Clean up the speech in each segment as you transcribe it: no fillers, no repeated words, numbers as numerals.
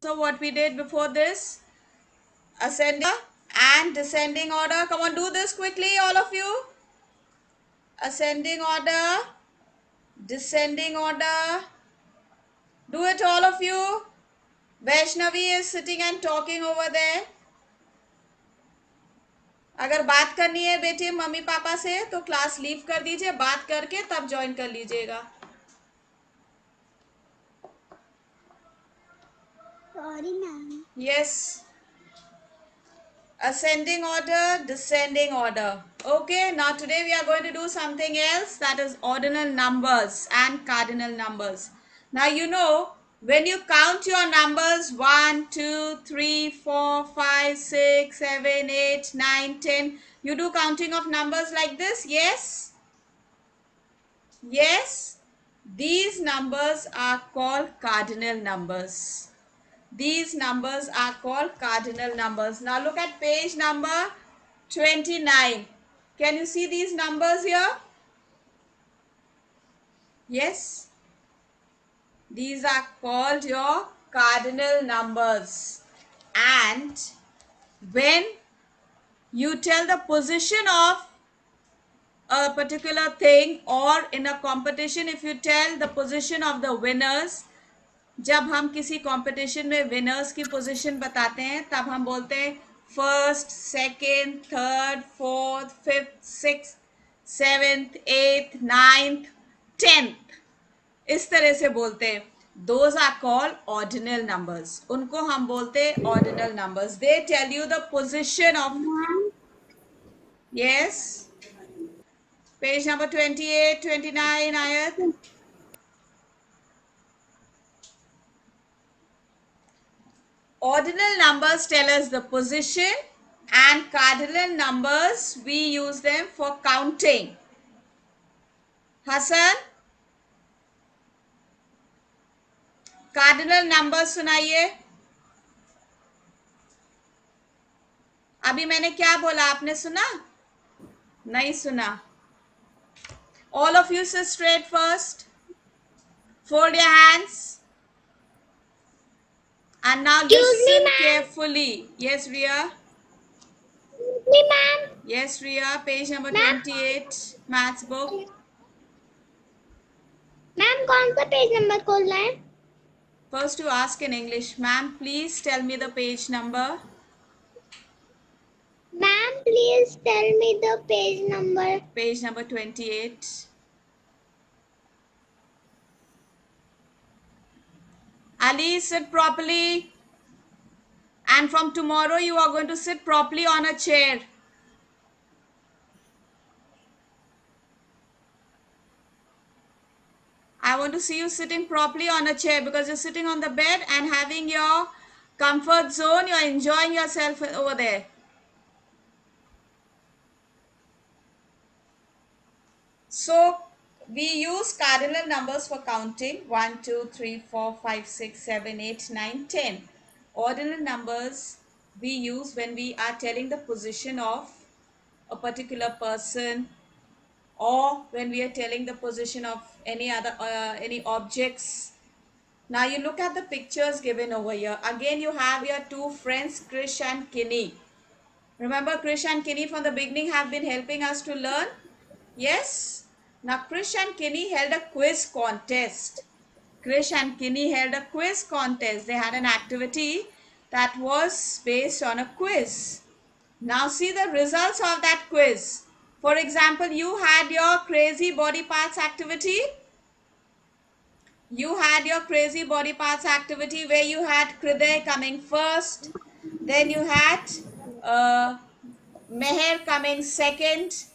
So what we did before this, ascending and descending order. Come on, do this quickly, all of you. Ascending order, descending order. Do it, all of you. Vaishnavi is sitting and talking over there. अगर बात करनी है बेटे mummy papa से तो class leave कर दीजिए, बात करके तब ज्वाइन कर लीजिएगा. Sorry, ma'am. Yes. Ascending order, descending order. Okay, now today we are going to do something else, that is ordinal numbers and cardinal numbers. Now you know, when you count your numbers 1, 2, 3, 4, 5, 6, 7, 8, 9, 10, you do counting of numbers like this, yes? Yes? These numbers are called cardinal numbers. These numbers are called cardinal numbers. Now look at page number 29. Can you see these numbers here? Yes. These are called your cardinal numbers. And when you tell the position of a particular thing, or in a competition, if you tell the position of the winners, जब हम किसी competition में winners की position बताते हैं तब हम बोलते हैं first, second, third, fourth, fifth, sixth, seventh, eighth, ninth, tenth, इस तरह से बोलते हैं. Those are called ordinal numbers. उनको हम बोलते हैं ordinal numbers. They tell you the position of. Ma'am. Yes, page number 28, 29, आयत. Ordinal numbers tell us the position, and cardinal numbers we use them for counting. Hassan, cardinal numbers सुनाइए. अभी मैंने क्या बोला, आपने सुना? नहीं सुना. All of you sit straight first. Fold your hands. And now listen carefully. Yes, Ria. Me, ma'am. Yes, Ria. Page number Ma'am. 28, maths book. Ma'am कौन सा पेज नंबर खोलना है? First you ask in English, ma'am, please tell me the page number. Ma'am, please tell me the page number. Page number 28. Ali, sit properly. And from tomorrow you are going to sit properly on a chair. I want to see you sitting properly on a chair, because you're sitting on the bed and having your comfort zone. You're enjoying yourself over there. So we use cardinal numbers for counting 1, 2, 3, 4, 5, 6, 7, 8, 9, 10. Ordinal numbers we use when we are telling the position of a particular person, or when we are telling the position of any other any objects. Now you look at the pictures given over here. Again you have your two friends, Krish and Kinney. Remember, Krish and Kinney from the beginning have been helping us to learn. Yes. Now Krish and Kinney held a quiz contest. Krish and Kinney held a quiz contest. They had an activity that was based on a quiz. Now see the results of that quiz. For example, you had your crazy body parts activity. You had your crazy body parts activity where you had Kriday coming first. Then you had Meher coming second.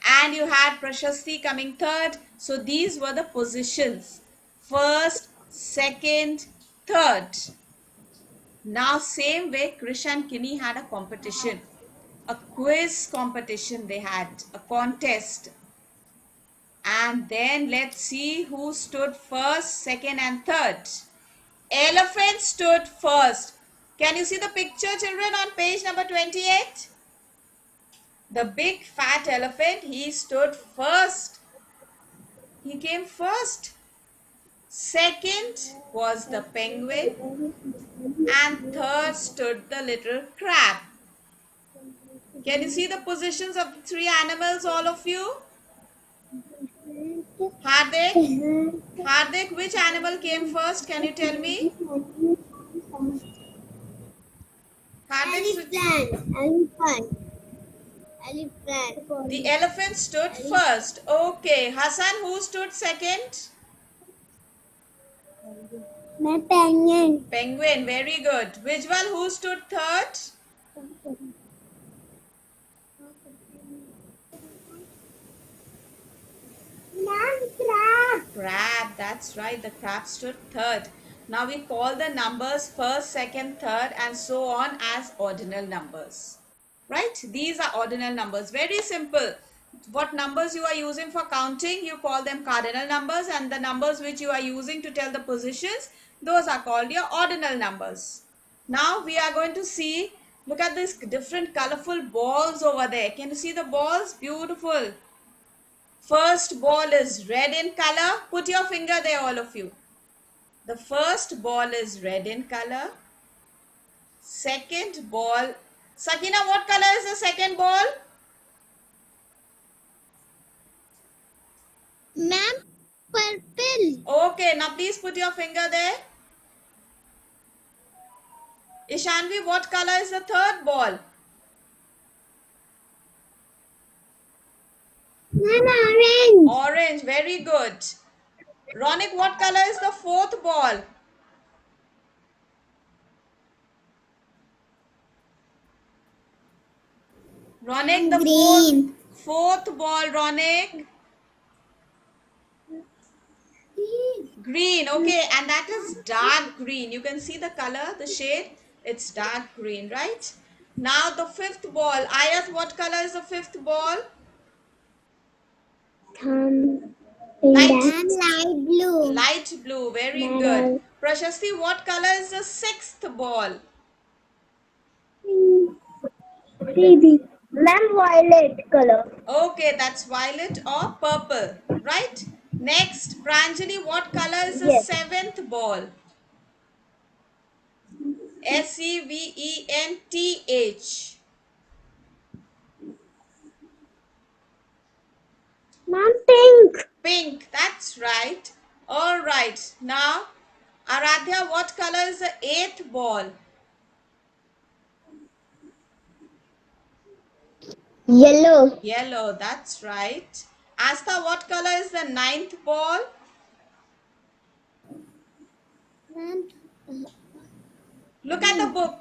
And you had Prashasti coming third. So these were the positions. First, second, third. Now same way Krish and Kinney had a competition. A quiz competition they had. A contest. And then let's see who stood first, second and third. Elephant stood first. Can you see the picture, children, on page number 28? The big fat elephant, he stood first. He came first. Second was the penguin, and third stood the little crab. Can you see the positions of the three animals, all of you? Hardik, Hardik, which animal came first? Can you tell me? Hardik, Elephant. Elephant. the elephant stood first. Okay. Hassan, who stood second? मैं penguin. Penguin, very good. Vijwal, who stood third? Crab. Crab, that's right. The crab stood third. Now we call the numbers first, second, third, and so on as ordinal numbers. Right? These are ordinal numbers. Very simple. What numbers you are using for counting, you call them cardinal numbers, and the numbers which you are using to tell the positions, those are called your ordinal numbers. Now we are going to see, look at these different colorful balls over there. Can you see the balls? Beautiful. First ball is red in color. Put your finger there, all of you. The first ball is red in color. Second ball. Sakina, what color is the second ball? Ma'am, purple. Okay, now please put your finger there. Ishanvi, what color is the third ball? Ma'am, orange. Orange, very good. Ronik, what color is the fourth ball? Ronik, the Green. fourth ball, Ronik. Green, okay, and that is dark green. You can see the color, the shade. It's dark green, right? Now the fifth ball. Ayat, what color is the fifth ball? Light, Light blue. light blue, very Ma'am, good. Prashasti, what color is the sixth ball? Ma'am, violet color. Okay, that's violet or purple, right? Next, Pranjali, what color is the Yes. seventh ball? Seventh. Ma'am, pink. Pink, that's right. All right, now, Aradhya, what color is the eighth ball? Yellow. Yellow, that's right. Asta, what color is the ninth ball? Ma'am, Look at the book.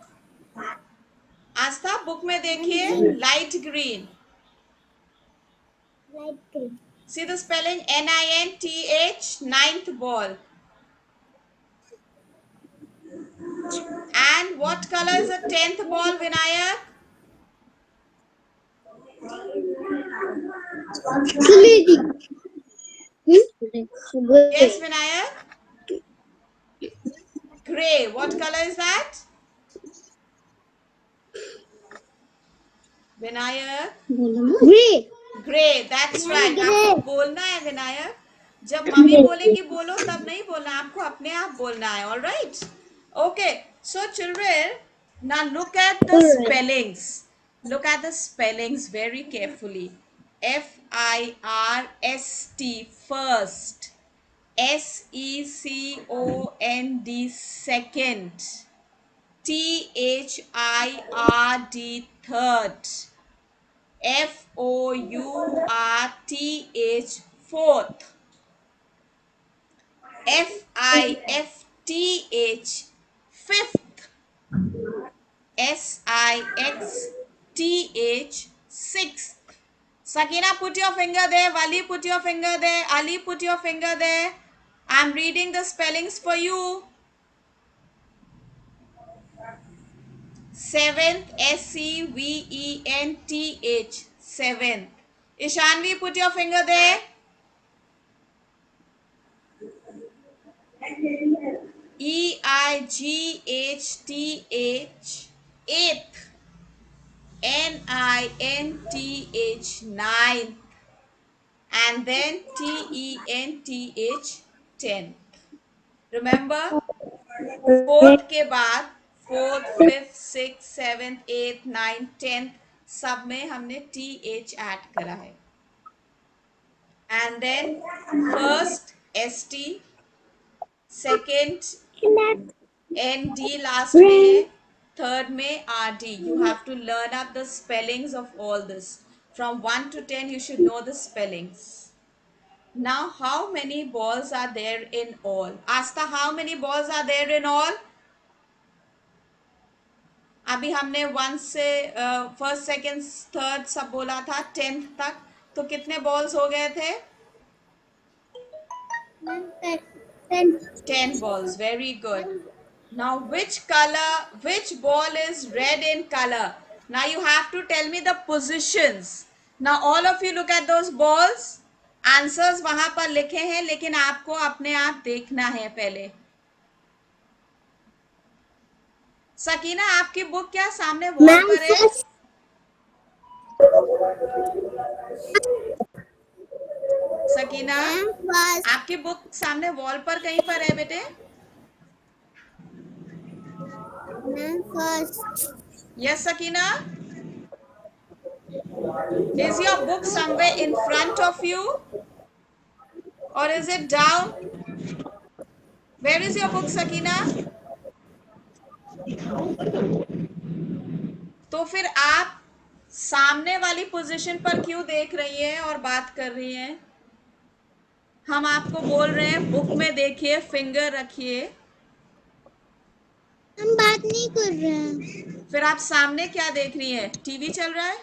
Aastha book में देखिए light green light green. See the spelling NINTH ninth ball and what color is the 10th ball Vinayak Slitty. yes Vinayak gray what color is that Vinayak Grey. Grey that's right Grey. आपको बोलना है विनायक जब mummy बोलेंगी बोलो तब नहीं बोलना आपको अपने आप बोलना है all right okay so children now look at the spellings very carefully FIRST first SECOND second THIRD third FOURTH fourth FIFTH fifth SIXTH sixth Sakina put your finger there Wali put your finger there Ali put your finger there I'm reading the spellings for you seventh SEVENTH seventh Ishanvi put your finger there EIGHTH eighth NINTH ninth and then TENTH tenth remember, fourth के बाद fourth, fifth, six, seventh, eighth, ninth, tenth सब में हमने TH add करा है. And then first ST, second ND last में है, third में RD. You have to learn up the spellings of all this. From 1 to 10 you should know the spellings. Now how many balls are there in all? Asta, how many balls are there in all? अभी हमने 1 से first, second, third सब बोला था 10th तक, तो कितने balls हो गए थे? Ma'am 10. 10 balls. Very good. Now which ball is red in color? Now you have to tell me the positions. Now all of you look at those balls. Answers वहां पर लिखे हैं, लेकिन आपको अपने आप देखना है पहले. सकीना, आपकी बुक क्या सामने वॉल मैम पर है? फर्स्ट. Sakina, ma'am first. आपकी बुक सामने वॉल पर कहीं पर है बेटे? Ma'am first. Yes Sakina. Is your book somewhere in front of you or is it down? Where is your book Sakina? तो फिर आप सामने वाली पोजीशन पर क्यों देख रही हैं और बात कर रही हैं? हम आपको बोल रहे हैं बुक में देखिए, फिंगर रखिए. हम बात नहीं कर रहे हैं. फिर आप सामने क्या देख रही हैं? टीवी चल रहा है?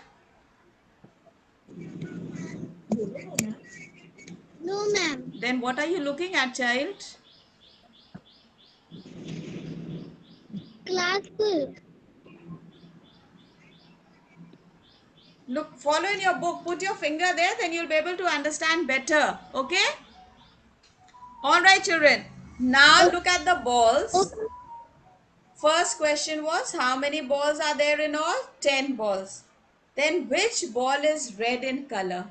No ma'am. Then what are you looking at, child? Class book. Look, follow in your book. Put your finger there, then you'll be able to understand better. Okay? All right, children. Now look at the balls. First question was how many balls are there in all? 10 balls. Then which ball is red in color?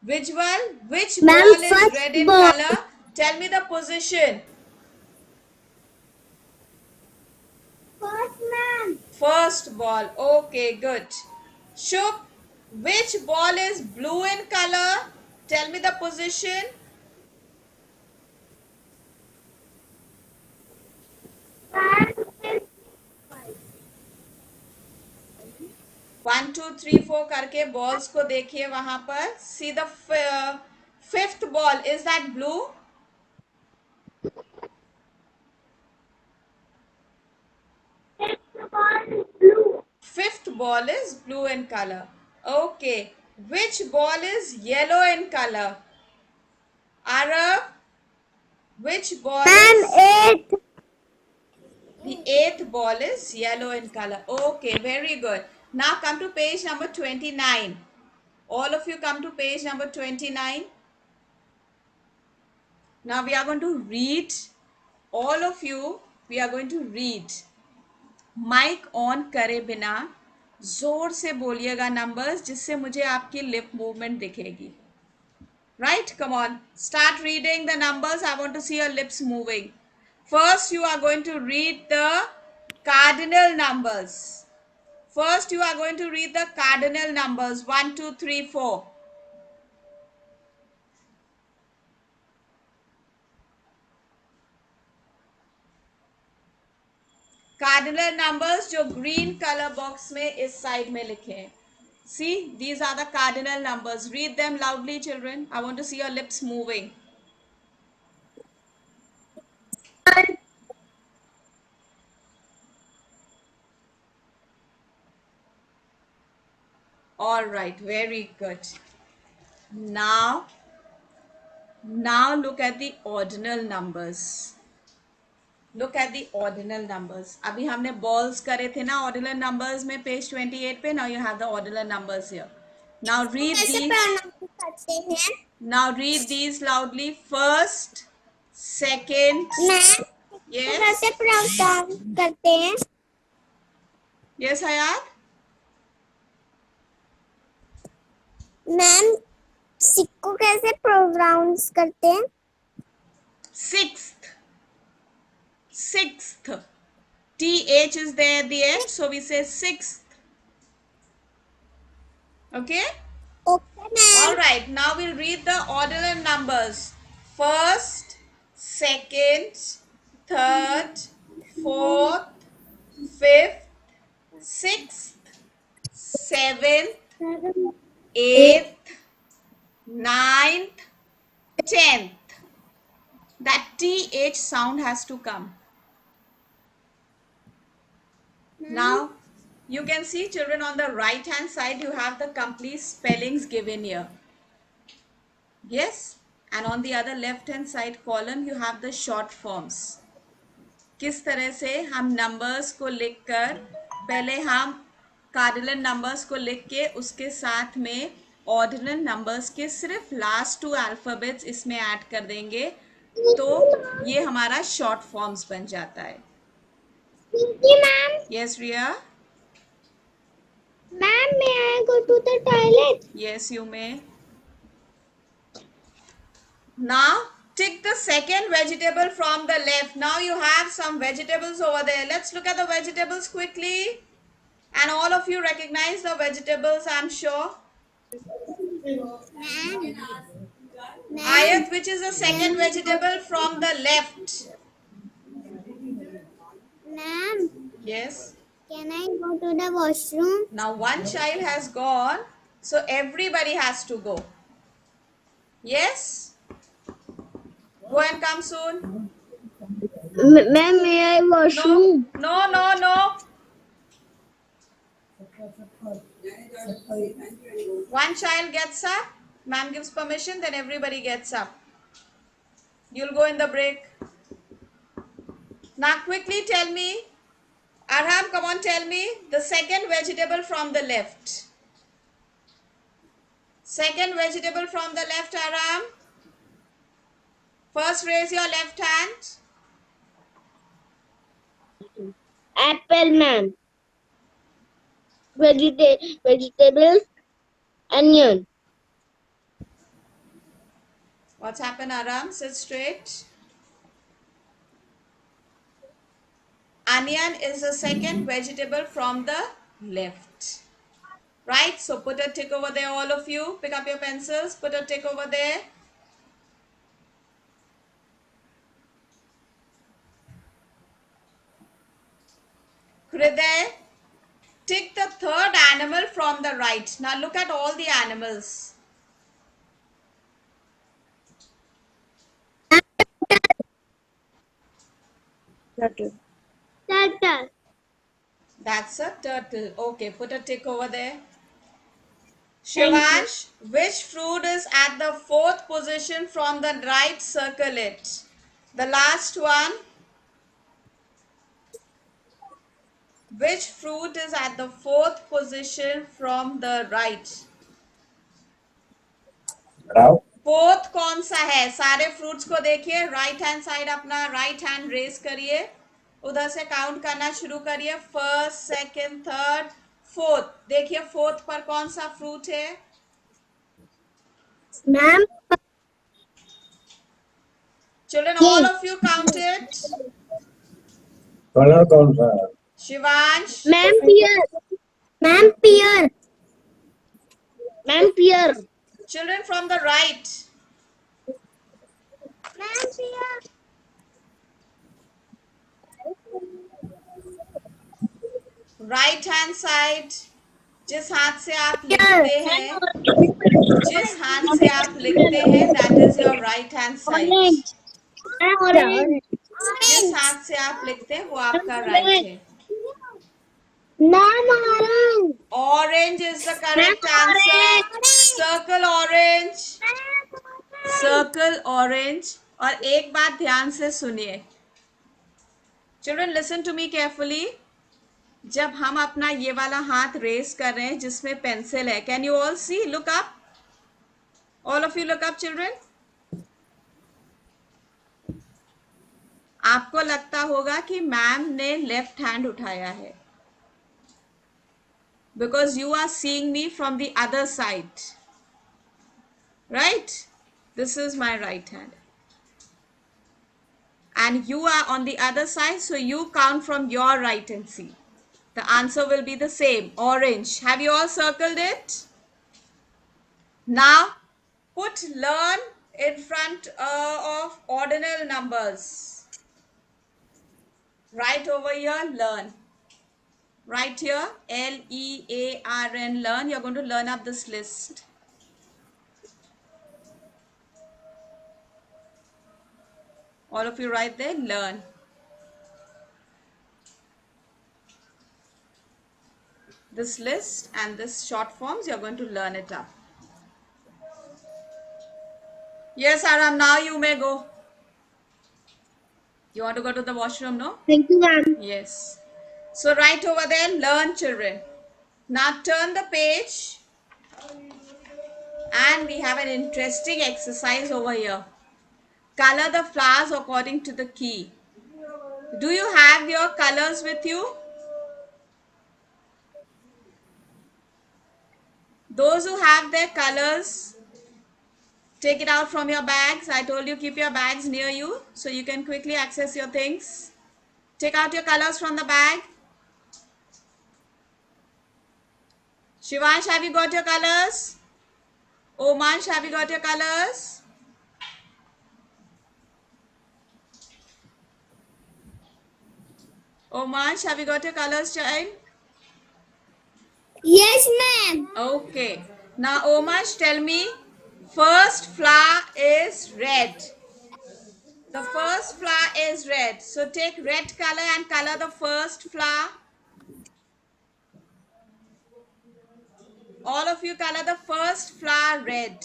Which one? Which ma'am ball is red first in ball. color? Tell me the position. First ma'am. First ball. Okay, good. Shub, which ball is blue in color? Tell me the position. One two three four करके balls को देखिए वहां पर. See the fifth ball, is that blue? Fifth ball is blue in color. Okay. Which ball is yellow in color? Arav, which ball ma'am is? 8. The eighth ball is yellow in color. Okay, very good. Now come to page number 29. All of you come to page number 29. Now we are going to read. All of you, we are going to read. Mic on करे बिना जोर से बोलिएगा numbers, जिससे मुझे आपकी lip movement दिखेगी. Right? Come on. Start reading the numbers. I want to see your lips moving. First, you are going to read the cardinal numbers. First, you are going to read the cardinal numbers 1, 2, 3, 4. Cardinal numbers जो green colour box में इस side में लिखे हैं. See, these are the cardinal numbers. Read them loudly, children. I want to see your lips moving. All right, very good. Now look at the ordinal numbers. Look at the ordinal numbers. अभी हमने balls करे थे ना ordinal numbers में page 28 पे. Now you have the ordinal numbers here. Now read कैसे these. Pronounce करते हैं? Now read these loudly. First, second. Ma'am Yes. कैसे प्रोनाउंस करते हैं? Yes, Hayat. मैम सिक्को कैसे प्रोनाउंस करते हैं? Sixth. sixth. TH is there at the end, so we say sixth. Okay? Okay, ma'am. All right, now we'll read the ordinal numbers. First, second, third, fourth, fifth, sixth, seventh, Eight. eighth, ninth, 10th. That TH sound has to come. Now, you can see, children, on the right hand side, you have the complete spellings given here. Yes? And on the other left hand side column, you have the short forms. किस तरह से हम numbers को लिखकर, पहले हम cardinal numbers को लिख के उसके साथ में ऑर्डिनल नंबर्स के सिर्फ लास्ट 2 अल्फाबेट्स इसमें ऐड कर देंगे, तो ये हमारा शॉर्ट फॉर्म्स बन जाता है. Ma'am. Yes Riya? Ma'am, may I go to the toilet? Yes, you may. Now, tick the second vegetable from the left. Now you have some vegetables over there. Let's look at the vegetables quickly. And all of you recognize the vegetables, I'm sure. Ma'am. Ayat, which is the second vegetable from the left? Ma'am, Yes. can I go to the washroom? Now one child has gone, so everybody has to go. Yes? Go and come soon. Ma'am, may I washroom? No. One child gets up, ma'am gives permission, then everybody gets up. You'll go in the break. Now quickly tell me, Arham, come on, tell me the second vegetable from the left. Second vegetable from the left, Arham. First raise your left hand. Apple, ma'am. Vegetables, onion. What's happened, Aram? Sit straight. Onion is the second vegetable from the left. Right? So put a tick over there, all of you. Pick up your pencils. Put a tick over there. Hriday, tick the third animal from the right. Now look at all the animals. Turtle. That's a turtle. Okay, put a tick over there. Shivansh, which fruit is at the fourth position from the right? Circle it. The last one. Which fruit is at the fourth position from the right? Fourth कौन सा है? सारे fruits को देखिए, right hand side अपना right hand raise करिए, उधर से काउंट करना शुरू करिए. First, second, third, fourth. देखिए फोर्थ पर कौन सा फ्रूट है? Ma'am. Children, all of you count it. Colour कौन सा है? Shivansh. Ma'am, pear. Ma'am, pear. Ma'am, pear. Children from the right. Ma'am, pear. Right hand side. जिस हाथ से आप लिखते हैं, जिस हाथ से आप लिखते हैं, that is your right hand side. जिस हाथ से आप लिखते हैं वो आपका राइट है. Ma'am, orange. Orange is the correct answer. Circle orange. Circle orange. और एक बात ध्यान से सुनिए. Children, listen to me carefully. जब हम अपना ये वाला हाथ रेस कर रहे हैं जिसमें पेंसिल है, can you all see? Look up. All of you look up children. आपको लगता होगा कि मैम ने लेफ्ट हैंड उठाया है, because you are seeing me from the other side, right? This is my right hand. and you are on the other side, so you count from your right and see. The answer will be the same, orange. Have you all circled it? Now, put learn in front of ordinal numbers. Right over here, learn. Right here, Learn, learn. You're going to learn up this list. All of you right there, learn. This list and this short forms, you're going to learn it up. Yes, Aram, now you may go. You want to go to the washroom, no? Thank you, ma'am. Yes. So right over there, learn, children. Now turn the page and we have an interesting exercise over here. Color the flowers according to the key. Do you have your colors with you? Those who have their colors, take it out from your bags. I told you keep your bags near you so you can quickly access your things. Take out your colors from the bag. Shivansh, have you got your colors? Omansh, have you got your colors? Omansh, have you got your colors, child? Yes, ma'am. Okay. Now, Omansh, tell me, first flower is red. The first flower is red. So take red color and color the first flower. All of you color the first flower red.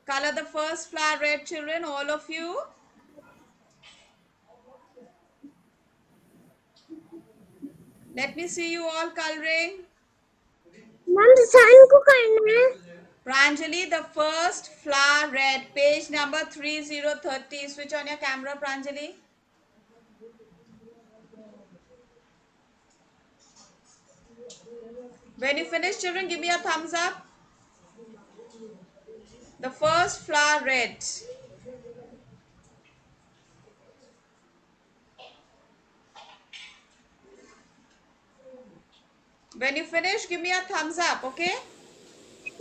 Color the first flower red, children, all of you. Let me see you all coloring. Ma'am sign को करना है. Pranjali, the first flower red, page number 3030. Switch on your camera, Pranjali. When you finish, children, give me a thumbs up. The first flower red. When you finish, give me a thumbs up, okay?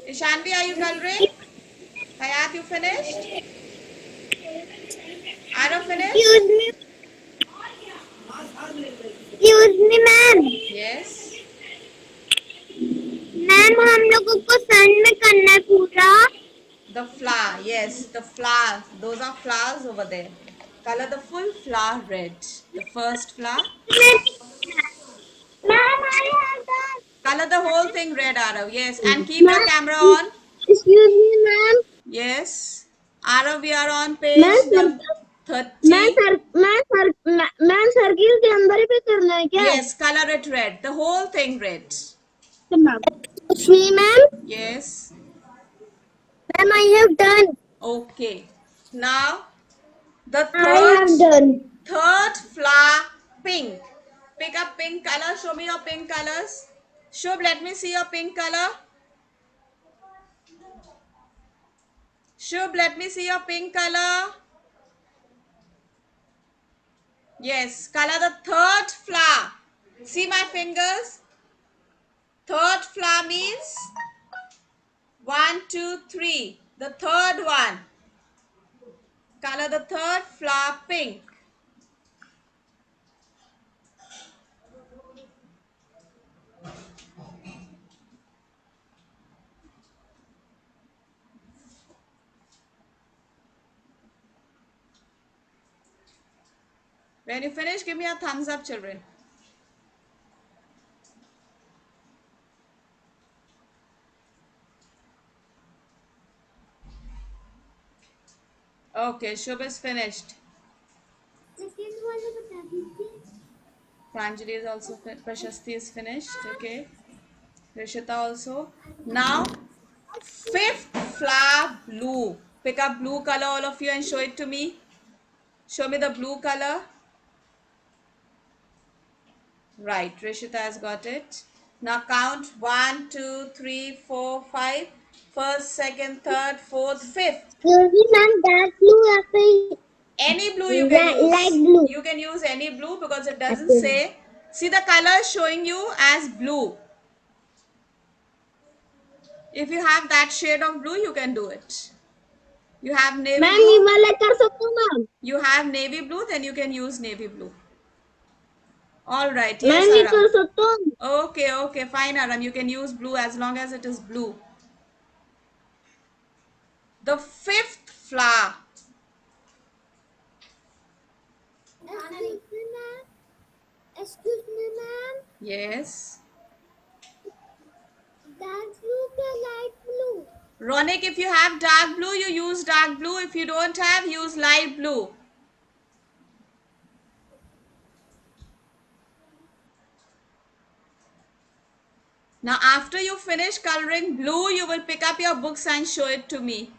Ishanvi, are you coloring? Hayat, you finished? Ara finished? Excuse me, ma'am. Yes. Ma'am हम लोगों को सन में करना है पूरा. The flower, yes, the flower. Those are flowers over there. Color the full flower red. The first flower. Ma'am I have done. Color the whole thing red, Arav. Yes, and keep your camera on. Excuse me, ma'am. Yes. Arav, we are on ma'am page sir, number 30. Ma'am circle के अंदर ही पे करना है क्या? Yes, color it red. The whole thing red. Excuse me, ma'am. Yes. Ma'am, I have done. Okay. Now, the I have done. third flower, pink. Pick up pink color. Show me your pink colors. Shubh, let me see your pink color. Shubh, let me see your pink color. Yes, color the third flower. See my fingers? Third flower means 1, 2, 3. The third one. Color the third flower pink. When you finish, give me a thumbs up, children. Okay, Shubh is finished. Pranjali is also Prashasti is finished. Okay. Rishita also. Now, fifth flower blue. Pick up blue color, all of you, and show it to me. Show me the blue color. Right, Rishita has got it. Now count 1, 2, 3, 4, 5. First, second, third, fourth, fifth. Excuse me, ma'am. Dark blue या फिर Any blue you can light use. blue? You can use any blue because it doesn't Okay. say. See the color showing you as blue. If you have that shade of blue, you can do it. You have navy ma'am ये blue. वाला कर सकता हूँ ma'am? You have navy blue, then you can use navy blue. All right. Yes, ma'am ये Aram. कर सकता हूँ? Okay, okay, fine, Aram. You can use blue as long as it is blue. The fifth flower. Excuse me, ma'am. Yes. Dark blue क्या light blue? Ronik, if you have dark blue, you use dark blue. If you don't have, use light blue. Now, after you finish coloring blue, you will pick up your books and show it to me.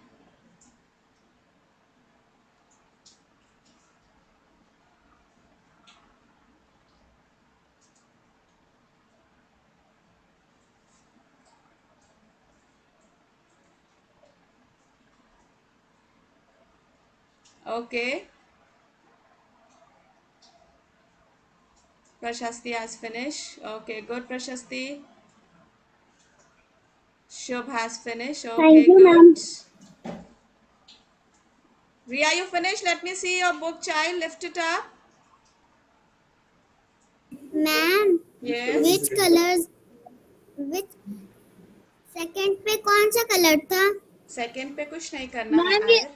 Okay. Prashasti has finished. Okay, good, Prashasti. Shubh has finished. Thank Okay, you, good. ma'am. Ria, you finished? Let me see your book, child. Lift it up. Ma'am, Yes. which colors? Which second पे कौन सा colour था? Second पे कुछ नहीं करना है ma'am ये आयर.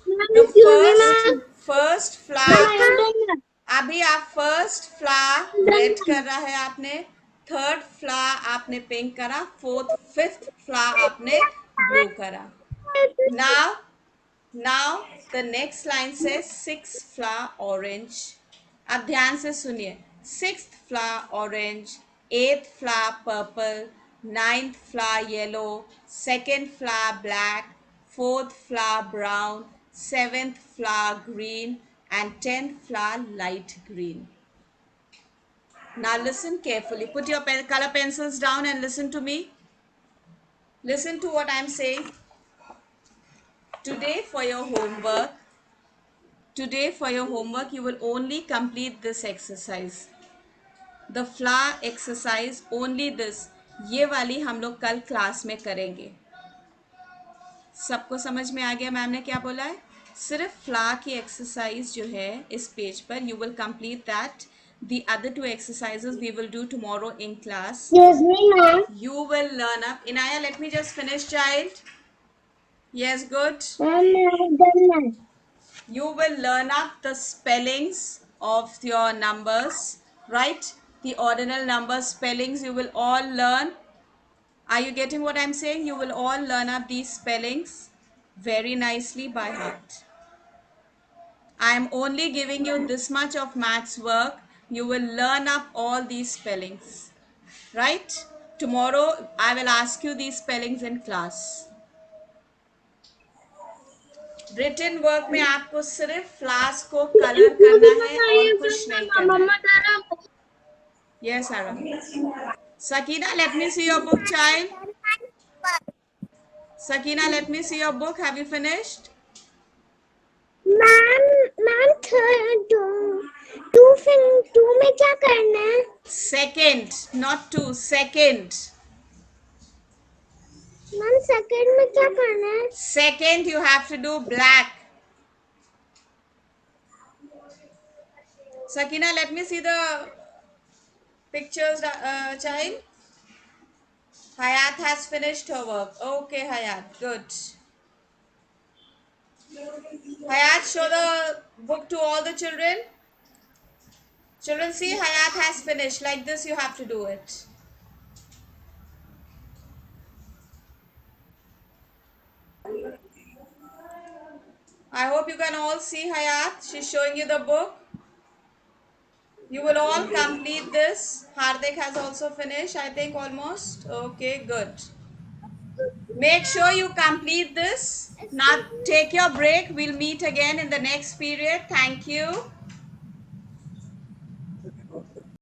Ma'am The excuse me, first ma'am. first Ma'am, flower. I am done, ma'am. अभी आप फर्स्ट फ्लावर Done, रेड कर ma'am. रहा है आपने. थर्ड फ्लावर आपने पिंक करा. फोर्थ फिफ्थ फ्लावर आपने ब्लू करा. Now Now the next line says sixth flower orange. अब ध्यान से सुनिए. Sixth flower orange, eighth flower purple, ninth flower yellow, second flower black, fourth flower brown, seventh flower green, and tenth flower light green. Now listen carefully. Put your color pencils down and listen to me. Listen to what I'm saying. Today for your homework, Today for your homework, you will only complete this exercise. The flower exercise, only this. ये वाली हम लोग कल class में करेंगे. सबको समझ में आ गया मैम ने क्या बोला है? सिर्फ फ्लावर की एक्सरसाइज जो है इस पेज पर, you will complete that. The other two exercises we will do tomorrow in class. Excuse me, ma'am. You will learn up. Inaya, let me just finish, child. Yes, good. Ma'am, I am done, ma'am. You will learn up the spellings of your numbers, right? The ordinal number spellings you will all learn. Are you getting what I'm saying? You will all learn up these spellings very nicely by heart. I am only giving you this much of maths work. You will learn up all these spellings, right? Tomorrow I will ask you these spellings in class. Written work में आपको सिर्फ flowers को colour Excuse करना me, है ma'am. I और am कुछ नहीं done, करना ma'am. है. Mama, Tara. Yes, Aram. Sakina, let me see your book, child. Sakina, let me see your book. Have you finished? Ma'am ma'am third two फिर two में क्या करना है? Second, not two. Second. Ma'am second में क्या करना है? Second, you have to do black. Sakina, let me see the pictures, child. Hayat has finished her work. Okay, Hayat. Good. Hayat, show the book to all the children. Children, see, Hayat has finished. Like this, you have to do it. I hope you can all see Hayat. She's showing you the book. You will all complete this. Hardik has also finished, I think, almost. Okay, good. Make sure you complete this. Now take your break. We'll meet again in the next period. Thank you.